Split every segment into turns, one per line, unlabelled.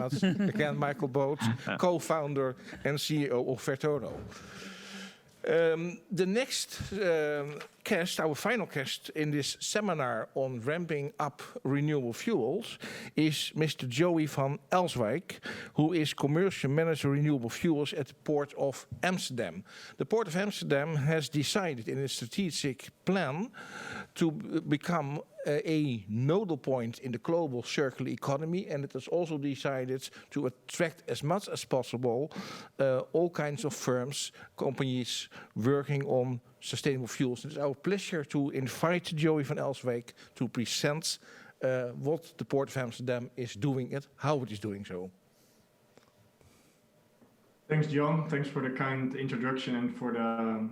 collega's. Again, Michael Boots, co-founder and CEO of Vertono. The next guest, our final guest in this seminar on ramping up renewable fuels, is Mr. Joey van Elswijk, who is Commercial Manager Renewable Fuels at the Port of Amsterdam. The Port of Amsterdam has decided in its strategic plan to become a nodal point in the global circular economy, and it has also decided to attract as much as possible all kinds of firms, companies working on sustainable fuels. It's our pleasure to invite Joey van Elswijk to present what the Port of Amsterdam is doing and how it is doing so.
Thanks, John. Thanks for the kind introduction and for the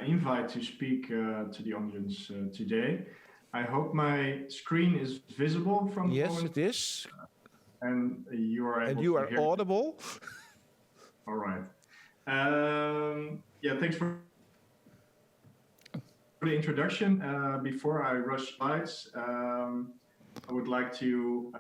invite to speak to the audience today. I hope my screen is visible from
yes,
the moment.
It is.
And you are able
and you
to
are
hear
audible.
All right. Yeah, thanks for the introduction. Before I rush slides, I would like to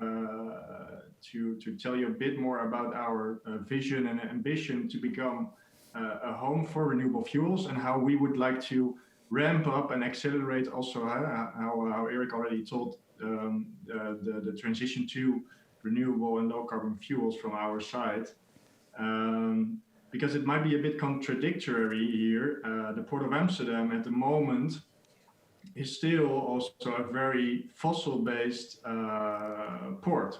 tell you a bit more about our vision and ambition to become a home for renewable fuels, and how we would like to ramp up and accelerate also how Eric already told the transition to renewable and low carbon fuels from our side. Because it might be a bit contradictory here, the Port of Amsterdam at the moment is still also a very fossil-based port.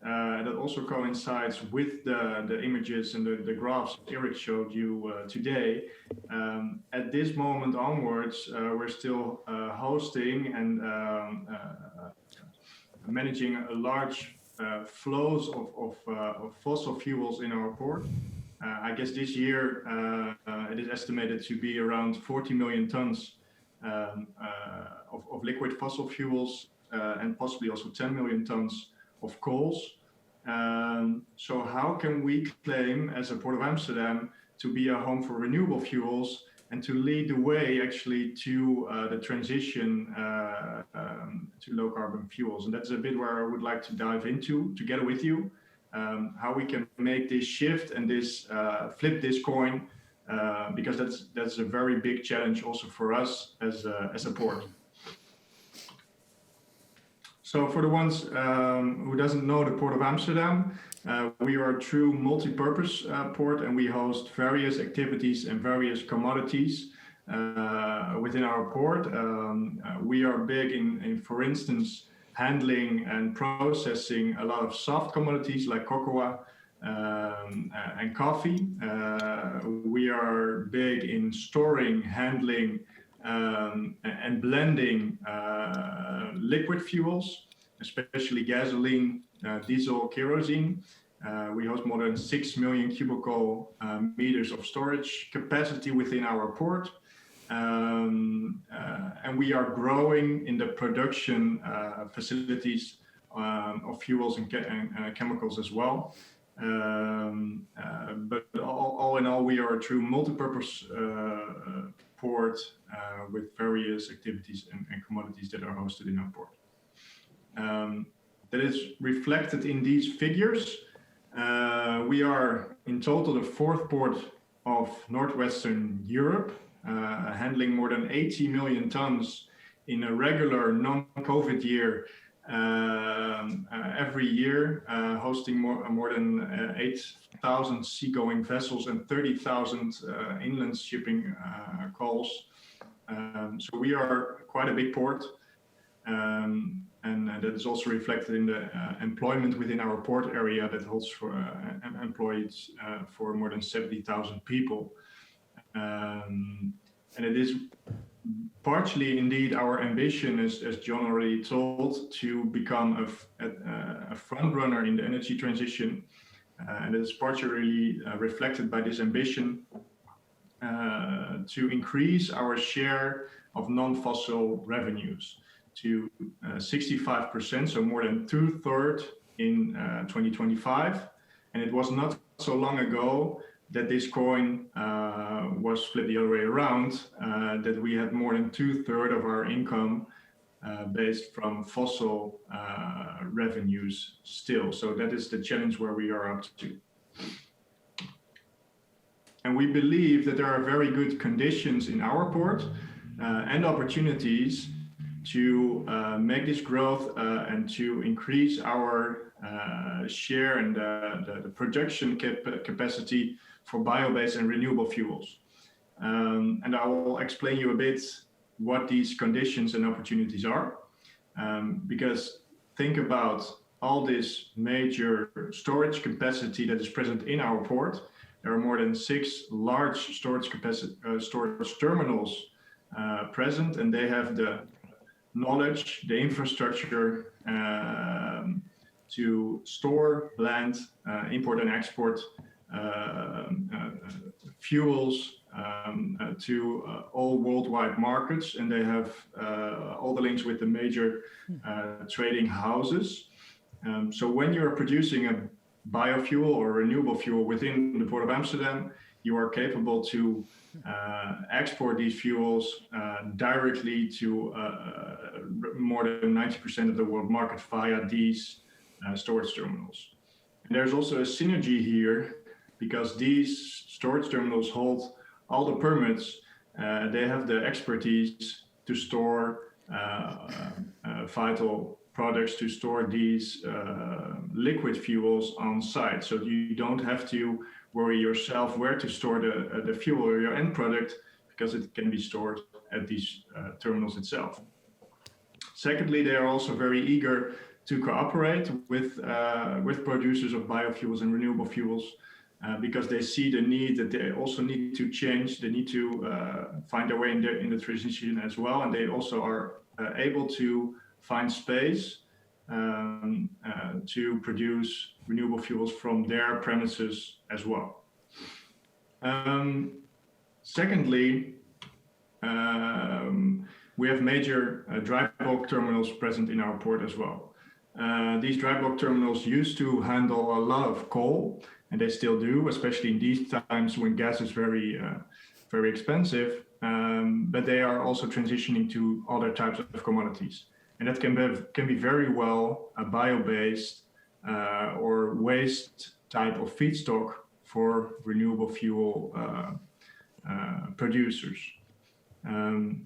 That also coincides with the images and the graphs Eric showed you today. At this moment onwards, we're still hosting and managing a large flows of fossil fuels in our port. I guess this year it is estimated to be around 40 million tons of liquid fossil fuels and possibly also 10 million tons of coals. So how can we claim as a Port of Amsterdam to be a home for renewable fuels and to lead the way actually to the transition to low carbon fuels? And that's a bit where I would like to dive into together with you, how we can make this shift and this flip this coin, because that's a very big challenge also for us as a port. So for the ones who doesn't know the Port of Amsterdam, we are a true multi-purpose port, and we host various activities and various commodities within our port. We are big in, for instance, handling and processing a lot of soft commodities like cocoa and coffee. We are big in storing, handling, and blending liquid fuels, especially gasoline, diesel, kerosene. We host more than 6 million cubical meters of storage capacity within our port. And we are growing in the production facilities of fuels and chemicals as well. But all in all, we are a true multi-purpose port with various activities and commodities that are hosted in our port. That is reflected in these figures. We are in total the fourth port of Northwestern Europe, handling more than 80 million tons in a regular non-COVID year every year, hosting more than 8,000 seagoing vessels and 30,000 inland shipping calls. So we are quite a big port, and that is also reflected in the employment within our port area that holds for employees for more than 70,000 people. And it is partially indeed our ambition, as John already told, to become a front runner in the energy transition. And it is partially reflected by this ambition to increase our share of non-fossil revenues to 65%, so more than 2/3 in 2025. And it was not so long ago that this coin was flipped the other way around, that we had more than 2/3 of our income based from fossil revenues still. So that is the challenge where we are up to. And we believe that there are very good conditions in our port and opportunities to make this growth and to increase our share and the production capacity for bio-based and renewable fuels. And I will explain you a bit what these conditions and opportunities are. Because think about all this major storage capacity that is present in our port. There are more than 6 large storage terminals present, and they have the knowledge, the infrastructure to store, blend, import and export fuels to all worldwide markets, and they have all the links with the major trading houses. So when you're producing a biofuel or renewable fuel within the Port of Amsterdam, you are capable to export these fuels directly to more than 90% of the world market via these storage terminals. And there's also a synergy here because these storage terminals hold all the permits. They have the expertise to store vital products, to store these liquid fuels on site. So you don't have to worry yourself where to store the fuel or your end product, because it can be stored at these terminals itself. Secondly, they are also very eager to cooperate with producers of biofuels and renewable fuels, because they see the need that they also need to change. They need to find their way in the transition as well, and they also are able to find space to produce renewable fuels from their premises as well. Secondly, we have major dry bulk terminals present in our port as well. These dry bulk terminals used to handle a lot of coal, and they still do, especially in these times when gas is very expensive. But they are also transitioning to other types of commodities, and that can be very well a bio-based or waste type of feedstock for renewable fuel producers.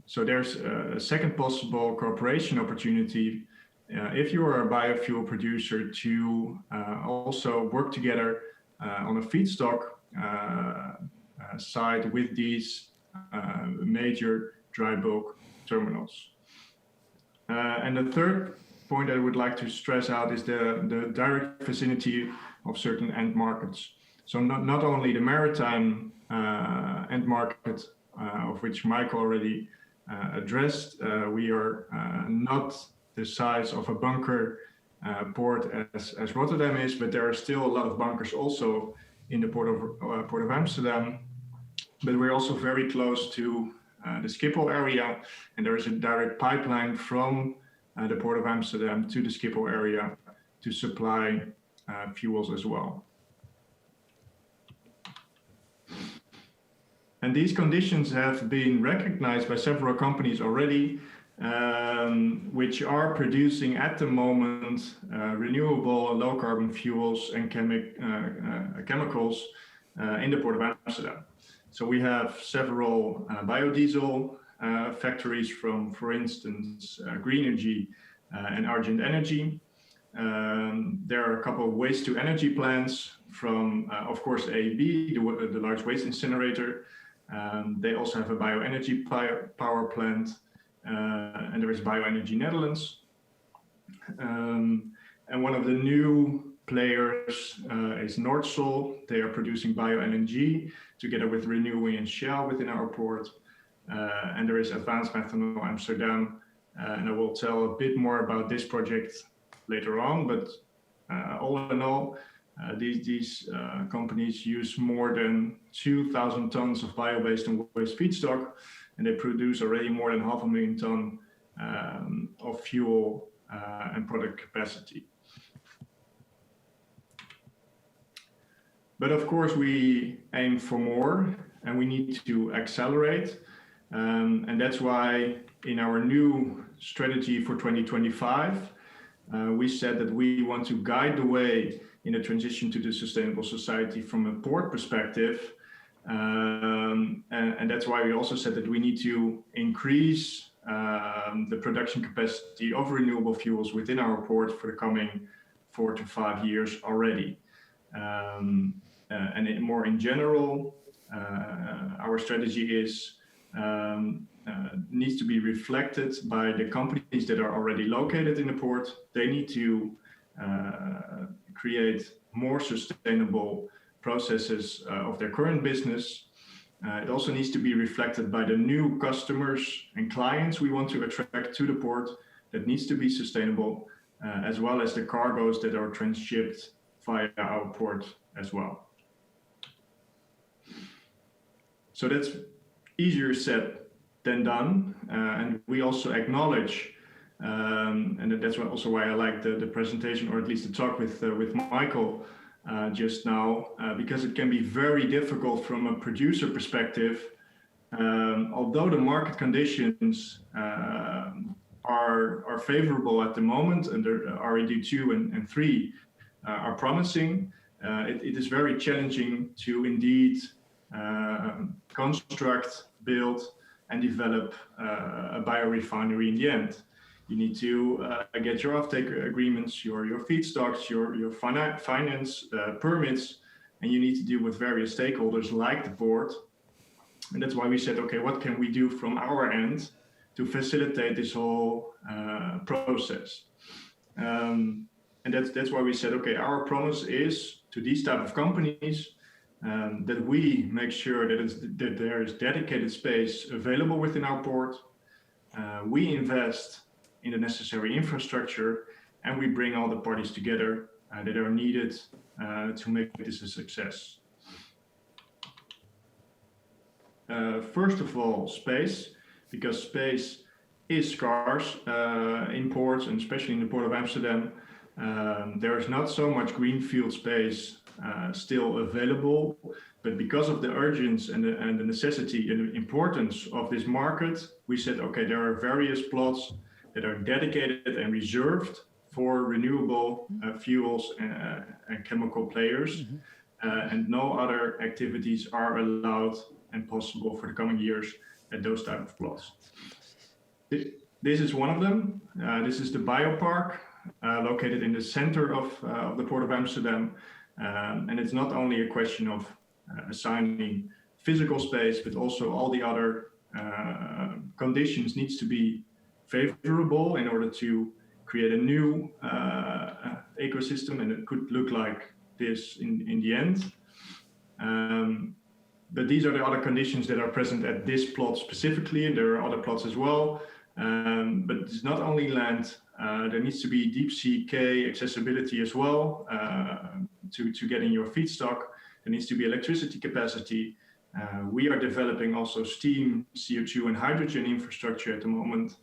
So there's a second possible cooperation opportunity if you are a biofuel producer to also work together on a feedstock side with these major dry bulk terminals. And the third point I would like to stress out is the direct vicinity of certain end markets. So not only the maritime end market, of which Mike already addressed, we are not the size of a bunker port as Rotterdam is, but there are still a lot of bunkers also in the Port of Amsterdam. But we're also very close to the Schiphol area, and there is a direct pipeline from the Port of Amsterdam to the Schiphol area to supply fuels as well. And these conditions have been recognized by several companies already, which are producing at the moment renewable low carbon fuels and chemicals in the Port of Amsterdam. So we have several biodiesel factories from, for instance, Green Energy and Argent Energy. There are a couple of waste to energy plants from, of course, AEB, the large waste incinerator. They also have a bioenergy power plant, and there is Bioenergy Netherlands. And one of the new players is Noordsol. They are producing bioenergy together with Renewable and Shell within our port. And there is Advanced Methanol Amsterdam. And I will tell a bit more about this project later on, but all in all, these companies use more than 2,000 tons of bio-based and waste feedstock, and they produce already more than 500,000 tons of fuel and product capacity. But of course, we aim for more, and we need to accelerate. And that's why in our new strategy for 2025, we said that we want to guide the way in a transition to the sustainable society from a port perspective. And that's why we also said that we need to increase the production capacity of renewable fuels within our port for the coming 4 to 5 years already. And more in general, our strategy is needs to be reflected by the companies that are already located in the port. They need to create more sustainable processes of their current business. It also needs to be reflected by the new customers and clients we want to attract to the port. That needs to be sustainable, as well as the cargoes that are transshipped via our port as well. So that's easier said than done, and we also acknowledge, and that's also why I like the presentation, or at least the talk with Michael just now, because it can be very difficult from a producer perspective. Although the market conditions are favorable at the moment, and the RED 2 and 3 are promising, it is very challenging to indeed construct, build, and develop a biorefinery in the end. You need to get your offtake agreements, your feedstocks, your finance permits, and you need to deal with various stakeholders like the port. And that's why we said, okay, what can we do from our end to facilitate this whole process? And that's why we said, okay, our promise is to these type of companies that we make sure that there is dedicated space available within our port. We invest in the necessary infrastructure, and we bring all the parties together that are needed to make this a success. First of all, space, because space is scarce in ports, and especially in the Port of Amsterdam. There is not so much greenfield space still available, but because of the urgency and the necessity and the importance of this market, we said, okay, there are various plots that are dedicated and reserved for renewable fuels and chemical players, and no other activities are allowed and possible for the coming years at those type of plots. This is one of them. This is the biopark located in the center of the Port of Amsterdam. And it's not only a question of assigning physical space, but also all the other conditions needs to be favorable in order to create a new ecosystem, and it could look like this in the end. But these are the other conditions that are present at this plot specifically, and there are other plots as well. But it's not only land, there needs to be deep sea quay accessibility as well to getting your feedstock. There needs to be electricity capacity. We are developing also steam, CO2 and hydrogen infrastructure at the moment.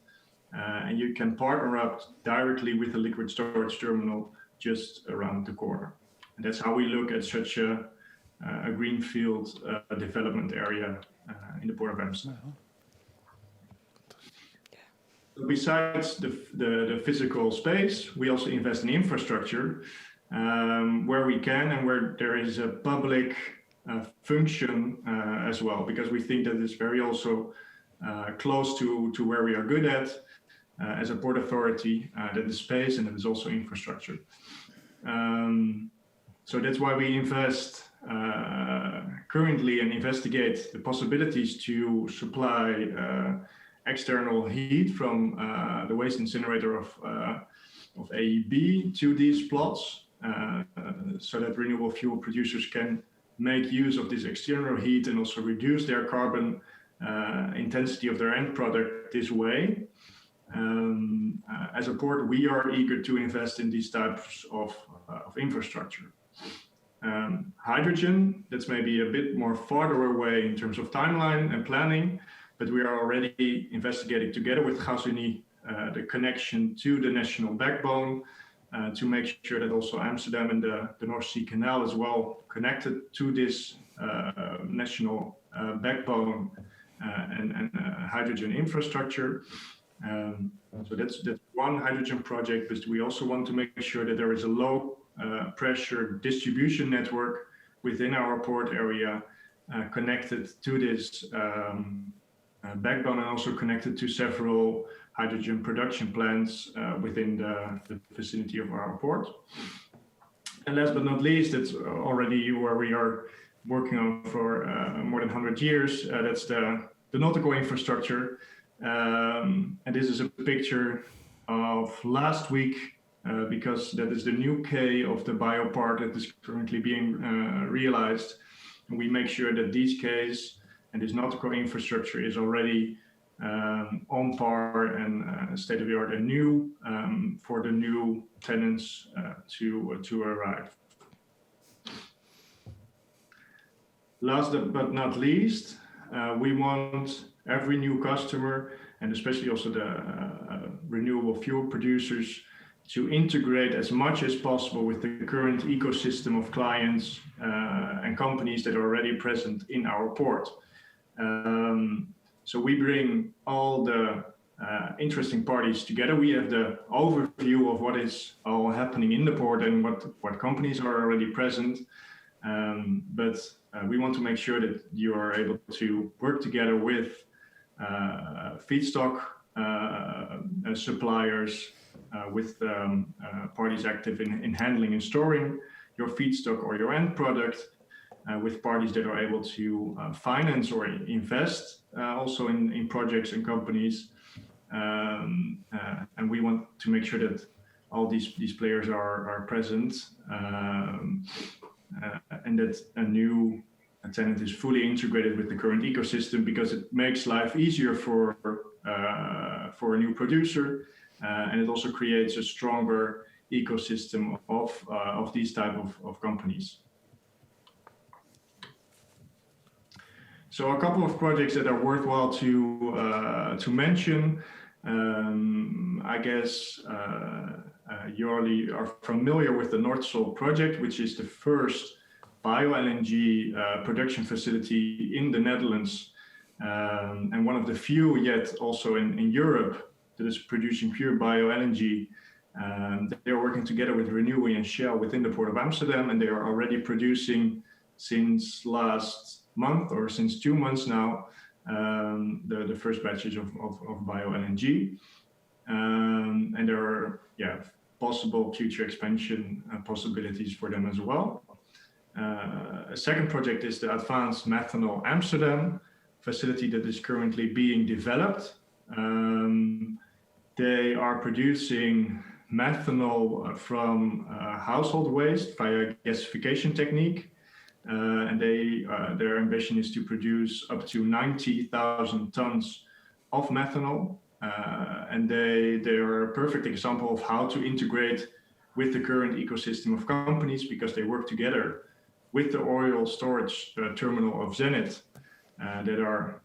And you can partner up directly with the liquid storage terminal just around the corner. And that's how we look at such a greenfield development area in the Port of Amsterdam. Besides the physical space, we also invest in infrastructure where we can and where there is a public function as well, because we think that it's very also close to where we are good at as a port authority, that is space and that is also infrastructure. So that's why we invest currently and investigate the possibilities to supply external heat from the waste incinerator of AEB to these plots, so that renewable fuel producers can make use of this external heat and also reduce their carbon intensity of their end product this way. As a port, we are eager to invest in these types of infrastructure. Hydrogen, that's maybe a bit more farther away in terms of timeline and planning, but we are already investigating together with Gasunie the connection to the national backbone to make sure that also Amsterdam and the North Sea Canal is well connected to this national backbone and hydrogen infrastructure. So that's one hydrogen project, but we also want to make sure that there is a low pressure distribution network within our port area connected to this backbone, and also connected to several hydrogen production plants within the vicinity of our port. And last but not least, it's already where we are working on for more than 100 years. That's the nautical infrastructure. And this is a picture of last week, because that is the new quay of the biopark that is currently being realized. And we make sure that these quays and this nautical infrastructure is already on par and state of the art and new for the new tenants to arrive. Last but not least, we want every new customer, and especially also the renewable fuel producers, to integrate as much as possible with the current ecosystem of clients and companies that are already present in our port. So we bring all the interesting parties together. We have the overview of what is all happening in the port and what companies are already present. But we want to make sure that you are able to work together with feedstock suppliers, with parties active in handling and storing your feedstock or your end product, with parties that are able to finance or invest also in projects and companies. And we want to make sure that all these players are present, and that a new tenant is fully integrated with the current ecosystem, because it makes life easier for a new producer, and it also creates a stronger ecosystem of these type of companies. So a couple of projects that are worthwhile to mention. I guess you already are familiar with the Noordsol project, which is the first bio-LNG production facility in the Netherlands, and one of the few yet also in Europe that is producing pure bio-LNG. They are working together with Renewable and Shell within the Port of Amsterdam, and they are already producing since last month, or since 2 months now, the first batches of bio-LNG. And there are possible future expansion possibilities for them as well. A second project is the Advanced Methanol Amsterdam facility that is currently being developed. They are producing methanol from household waste via gasification technique. And their ambition is to produce up to 90,000 tons of methanol. And they are a perfect example of how to integrate with the current ecosystem of companies, because they work together with the oil storage terminal of Zenit that are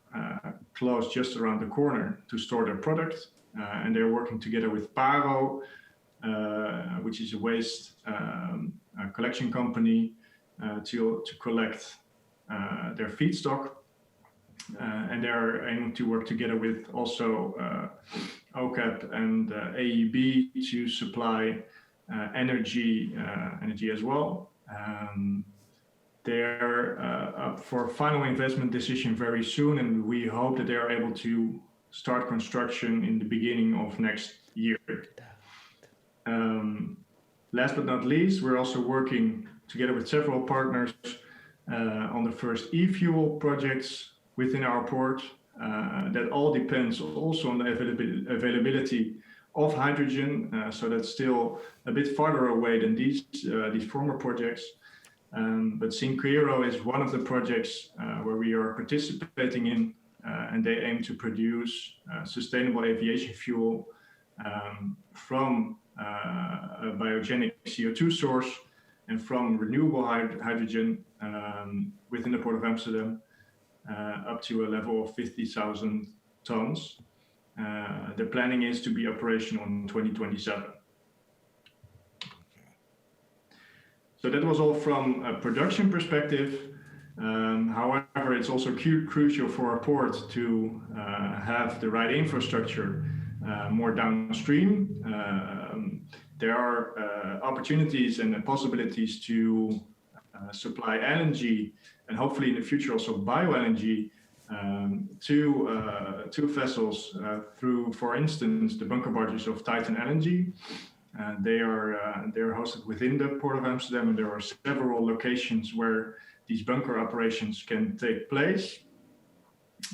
close just around the corner to store their product. And they're working together with Paro, which is a waste collection company, to collect their feedstock. And they're aiming to work together with also OCAP and AEB to supply energy as well. They're up for final investment decision very soon, and we hope that they are able to start construction in the beginning of next year. Last but not least, we're also working together with several partners on the first e-fuel projects within our port. That all depends also on the availability of hydrogen, so that's still a bit farther away than these former projects. But Synquero is one of the projects where we are participating in, and they aim to produce sustainable aviation fuel from a biogenic CO2 source and from renewable hydrogen within the Port of Amsterdam, up to a level of 50,000 tons. The planning is to be operational in 2027. So that was all from a production perspective. However, it's also crucial for a port to have the right infrastructure more downstream. There are opportunities and possibilities to supply LNG and hopefully in the future also bioenergy to vessels through, for instance, the bunker barges of Titan Energy. They are hosted within the Port of Amsterdam, and there are several locations where these bunker operations can take place.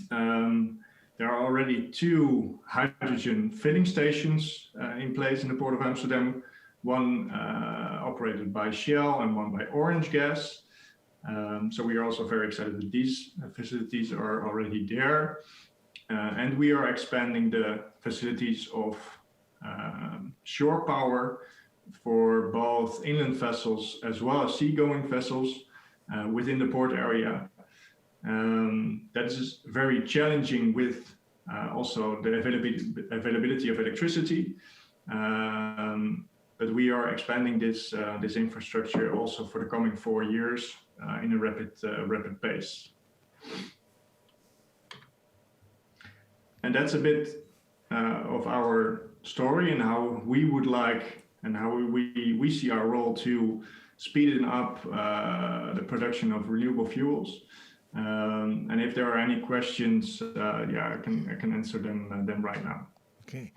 There are already 2 hydrogen filling stations in place in the Port of Amsterdam, one operated by Shell and one by Orange Gas. So we are also very excited that these facilities are already there. And we are expanding the facilities of shore power for both inland vessels as well as seagoing vessels within the port area. That is very challenging with also the availability of electricity. But we are expanding this infrastructure also for the coming 4 years in a rapid pace. And that's a bit of our story and how we would like and how we see our role to speed up the production of renewable fuels. And if there are any questions, I can answer them right now.
Okay.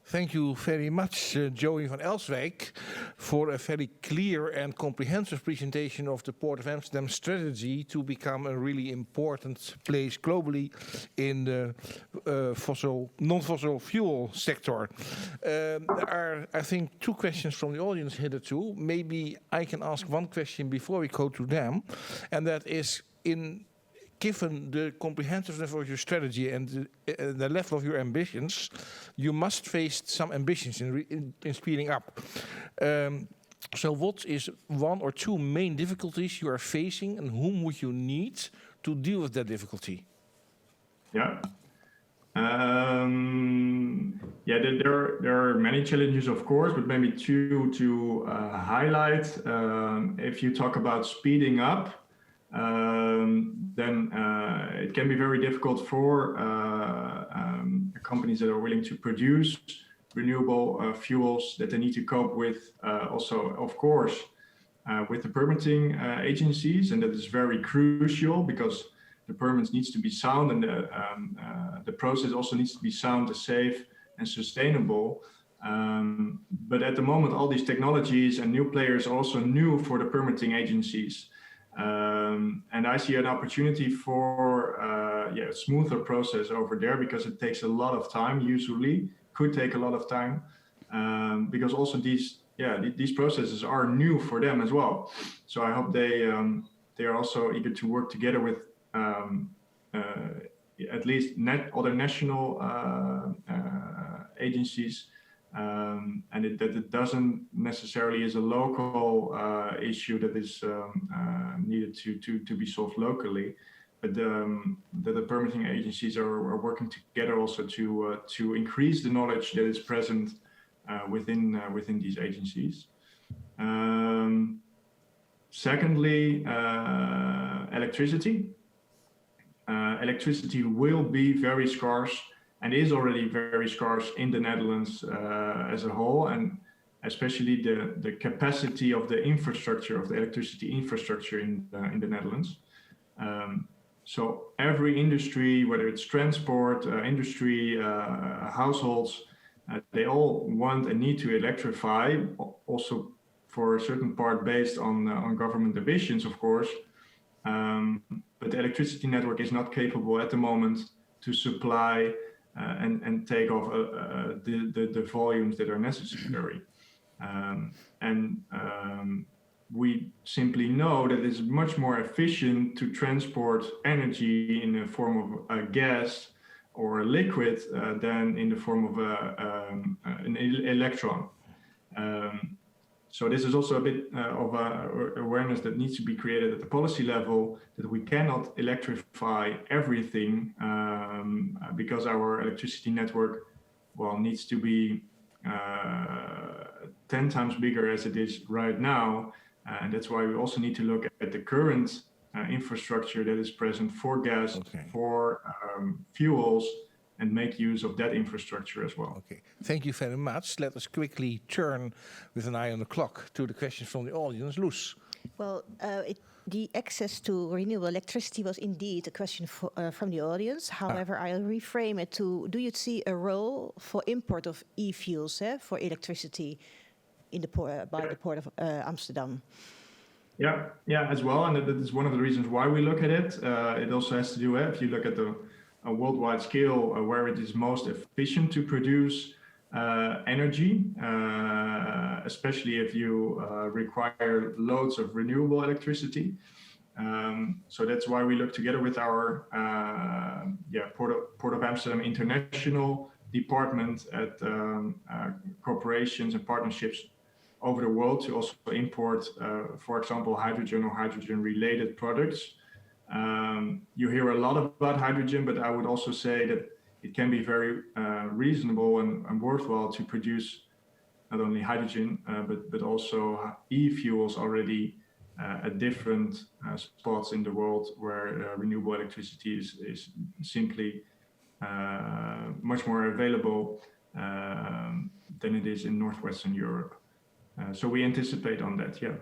Thank you very much, Joey van Elswijk, for a very clear and comprehensive presentation of the Port of Amsterdam strategy to become a really important place globally in the non-fossil fuel sector. There are, I think, 2 questions from the audience hitherto. Maybe I can ask one question before we go to them, and that is, given the comprehensiveness of your strategy and the level of your ambitions, you must face some ambitions in speeding up. So what is 1 or 2 main difficulties you are facing, and whom would you need to deal with that difficulty?
Yeah. There are many challenges, of course, but maybe 2 to highlight. If you talk about speeding up, then it can be very difficult for companies that are willing to produce renewable fuels, that they need to cope with also, of course, with the permitting agencies, and that is very crucial because the permits needs to be sound, and the process also needs to be sound, safe, and sustainable. But at the moment, all these technologies and new players are also new for the permitting agencies. And I see an opportunity for a smoother process over there, because it takes a lot of time, usually could take a lot of time, because also these processes are new for them as well. So I hope they are also eager to work together with at least other national agencies, and that it doesn't necessarily is a local issue that is needed to be solved locally, but that the permitting agencies are working together also to increase the knowledge that is present within these agencies. Secondly, electricity. Electricity will be very scarce, and is already very scarce in the Netherlands as a whole, and especially the capacity of the infrastructure, of the electricity infrastructure in the Netherlands. So every industry, whether it's transport, industry, households, they all want and need to electrify, also for a certain part based on government ambitions, of course. But the electricity network is not capable at the moment to supply and take off the volumes that are necessary. We simply know that it's much more efficient to transport energy in the form of gas or a liquid than in the form of an electron. So this is also a bit of awareness that needs to be created at the policy level, that we cannot electrify everything because our electricity network, needs to be 10 times bigger as it is right now. And that's why we also need to look at the current infrastructure that is present for gas,
Okay.
for fuels, and make use of that infrastructure as well.
Okay, thank you very much. Let us quickly turn with an eye on the clock to the questions from the audience. Loes.
Well, the access to renewable electricity was indeed a question from the audience. However, I'll reframe it to, do you see a role for import of e-fuels for electricity in the by the port of Amsterdam?
Yeah, as well, and that is one of the reasons why we look at it. It also has to do if you look at a worldwide scale where it is most efficient to produce energy, especially if you require loads of renewable electricity. So that's why we look together with our Port of Amsterdam International Department at corporations and partnerships over the world to also import, for example, hydrogen or hydrogen-related products. You hear a lot about hydrogen, but I would also say that it can be very reasonable and worthwhile to produce not only hydrogen, but also e-fuels already at different spots in the world where renewable electricity is simply much more available than it is in Northwestern Europe. So we anticipate on that, yeah.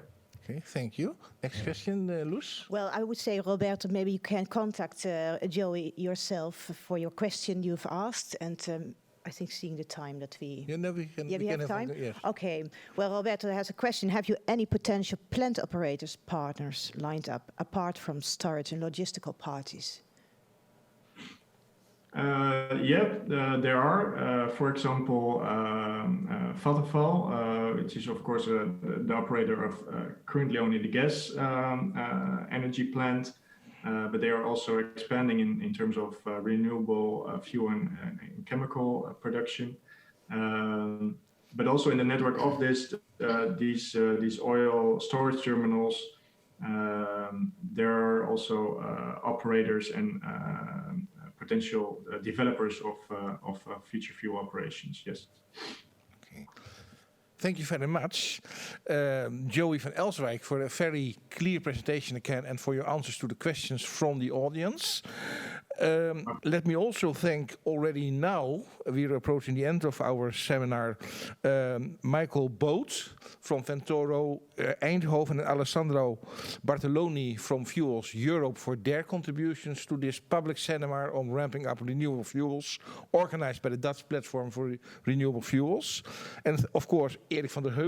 Okay, thank you. Next question, Loes.
Well, I would say, Roberto, maybe you can contact Joey yourself for your question you've asked, and I think seeing the time that we...
Yeah, no, we
have time?
Yes.
Okay. Well, Roberto has a question. Have you any potential plant operators, partners lined up, apart from storage and logistical parties?
There are. For example, Vattenfall, which is of course the operator of currently only the gas energy plant, but they are also expanding in terms of renewable fuel and chemical production. But also in the network of these oil storage terminals, there are also operators and potential developers of future fuel operations. Yes.
Okay. Thank you very much, Joey van Elswijk, for a very clear presentation again and for your answers to the questions from the audience. Let me also thank already now, we are approaching the end of our seminar, Michael Boot from Ventoro Eindhoven and Alessandro Bartoloni from Fuels Europe for their contributions to this public seminar on ramping up renewable fuels, organized by the Dutch Platform for Renewable Fuels. And of course, Erik van der Heuvel